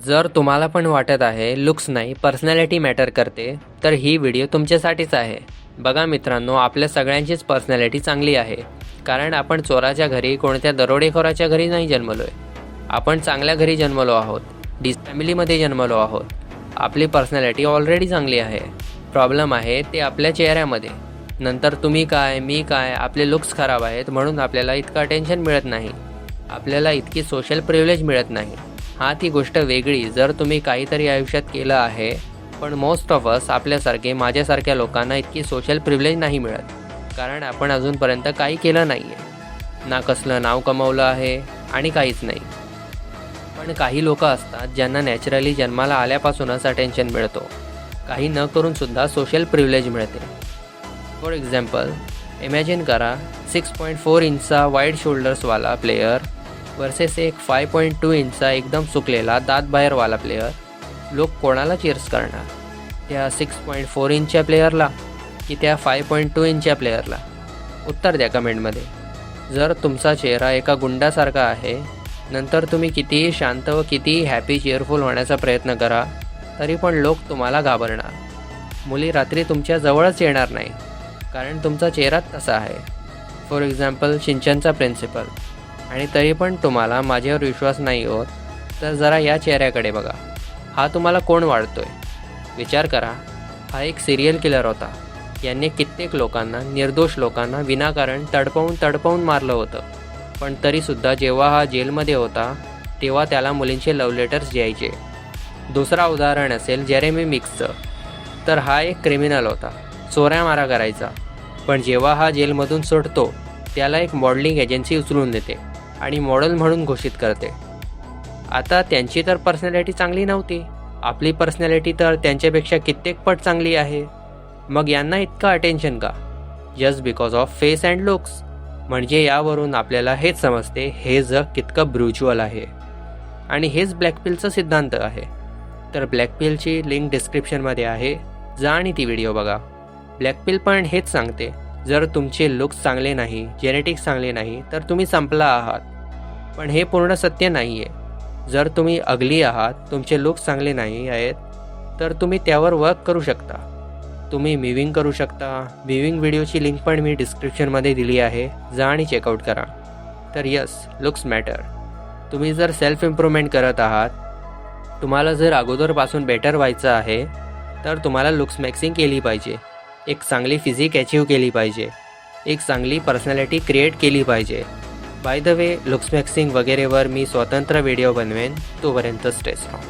जर तुम्हाला पण वाटत आहे लुक्स नाही पर्सनॅलिटी मॅटर करते, तर ही व्हिडिओ तुमच्यासाठीच आहे. बघा मित्रांनो, आपल्या सगळ्यांचीच पर्सनॅलिटी चांगली आहे, कारण आपण चोराच्या घरी कोणत्या दरोडेखोराच्या घरी नाही जन्मलो आहे. आपण चांगल्या घरी जन्मलो आहोत, डिस फॅमिलीमध्ये जन्मलो आहोत. आपली पर्सनॅलिटी ऑलरेडी चांगली आहे. प्रॉब्लेम आहे ते आपल्या चेहऱ्यामध्ये. नंतर तुम्ही काय, मी काय, आपले लुक्स खराब आहेत म्हणून आपल्याला इतकं अटेन्शन मिळत नाही, आपल्याला इतकी सोशल प्रिव्हिलेज मिळत नाही. हां, ती गोष्ट वेगळी जर तुम्ही काहीतरी आयुष्यात केलं आहे, पण मोस्ट ऑफ अस आपल्यासारखे माझ्यासारख्या लोकांना इतकी सोशल प्रिव्हिलेज नाही मिळत, कारण आपण अजूनपर्यंत काही केलं नाही आहे, ना कसलं नाव कमवलं आहे आणि काहीच नाही. पण काही लोक असतात ज्यांना नॅचरली जन्माला आल्यापासूनच अटेन्शन मिळतो, काही न करूनसुद्धा सोशल प्रिव्हिलेज मिळते. फॉर एक्झाम्पल, इमॅजिन करा 6.4 इंचचा वाईड शोल्डर्सवाला प्लेयर वर्सेस एक 5.2 इंचचा एकदम सुकलेला दात बाहेरवाला प्लेयर. लोक कोणाला चीर्स करणार, त्या 6.4 इंचच्या प्लेयरला की त्या 5.2 इंचच्या प्लेयरला? उत्तर द्या कमेंटमध्ये. जर तुमचा चेहरा एका गुंडासारखा आहे, नंतर तुम्ही कितीही शांत व कितीही हॅपी चेअरफुल होण्याचा प्रयत्न करा, तरी पण लोक तुम्हाला घाबरणार. मुली रात्री तुमच्या जवळच येणार नाही, कारण तुमचा चेहराच तसा आहे. फॉर एक्झाम्पल, शिंचनचा प्रिन्सिपल. आणि तरी पण तुम्हाला माझ्यावर विश्वास नाही होत, तर जरा या चेहऱ्याकडे बघा. हा तुम्हाला कोण वाढतोय? विचार करा. हा एक सिरियल किलर होता. यांनी कित्येक लोकांना, निर्दोष लोकांना विनाकारण तडपवून मारलं होतं. पण तरीसुद्धा जेव्हा हा जेलमध्ये होता, तेव्हा त्याला मुलींचे लव्ह लेटर्स यायचे. दुसरा उदाहरण असेल जेरेमी मिक्सचं. तर हा एक क्रिमिनल होता, चोऱ्या मारा करायचा. पण जेव्हा हा जेलमधून सुटतो, त्याला एक मॉडेलिंग एजन्सी उचलून देते आणि मॉडेल म्हणून घोषित करते. आता त्यांची तर पर्सनॅलिटी चांगली नव्हती, आपली पर्सनॅलिटी तर त्यांच्यापेक्षा कित्येक पट चांगली आहे. मग यांना इतकं अटेन्शन का? Just because of face and looks. म्हणजे यावरून आपल्याला हेच समजते हे जग कितकं ब्रुच्युअल आहे. आणि हेच ब्लॅकपिलचं सिद्धांत आहे. तर ब्लॅकपिलची लिंक डिस्क्रिप्शनमध्ये आहे, जा आणि ती व्हिडिओ बघा. ब्लॅकपिल पण हेच सांगते, जर तुमचे लुक्स चांगले नाही, जेनेटिक्स चांगले नाही, तर तुम्ही संपला आहात. पण हे पूर्ण सत्य नाही आहे. जर तुम्ही अगली आहात, तुमचे लुक्स चांगले नाही आहेत, तर तुम्ही त्यावर वर्क करू शकता. तुम्ही म्युव्हिंग करू शकता. म्युव्हिंग व्हिडिओची लिंक पण मी डिस्क्रिप्शनमध्ये दिली आहे, जा आणि चेकआउट करा. तर यस, लुक्स मॅटर. तुम्ही जर सेल्फ इम्प्रूव्हमेंट करत आहात, तुम्हाला जर अगोदरपासून बेटर व्हायचं आहे, तर तुम्हाला लुक्स मॅक्सिंग केली पाहिजे. एक चांगली फिजिक अचीव केली पाहिजे, एक चांगली पर्सनॅलिटी क्रिएट केली पाहिजे. बाय द वे, लुक्स मॅक्सिंग वगैरेवर मी स्वतंत्र व्हिडिओ बनवेन. तोपर्यंत स्टे स्ट्रॉंग.